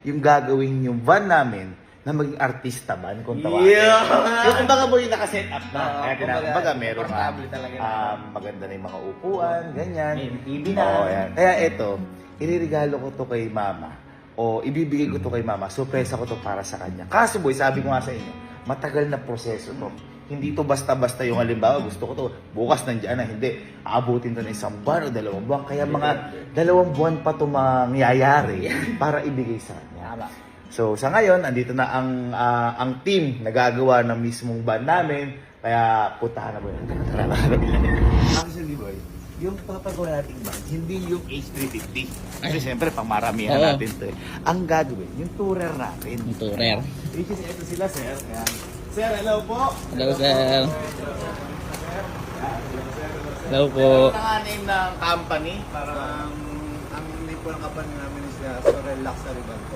yung gagawin yung van namin na maging artista ban kung tawagin. Yeah! Yung kumbaga mo yung nakaset up na. Oo, Kaya kumbaga, kumbaga meron komportable talaga na. maganda na yung mga upuan, ganyan. May TV na. Oo, yan. Kaya ito, iririgalo ko to kay mama. O ibibigay ko to kay mama. Surpresa ko to para sa kanya. Kaso boy, sabi ko nga sa inyo, matagal na proseso to. Hindi to basta-basta yung halimbawa, gusto ko to, bukas nandiyan na, hindi. Aabutin to ng 1 buwan o 2 buwan. Kaya mga 2 buwan pa to mangyayari para ibigay sa kanya. Tama. So sa ngayon, andito na ang team na gagawa ng mismong band namin. Kaya puntahan na boy. Actually boy, yung papagawa nating band, hindi yung H350. Kasi siyempre, pamaramihan Oo. natin to eh. Ang gagawin, yung tourer natin. Yung tourer. Which is, ito sila sir. Ayan. Sir, hello po. Hello, sir. Hello po. Ano nga name ng company? Parang Ang name po ng company namin is Sorel Luxury Van po.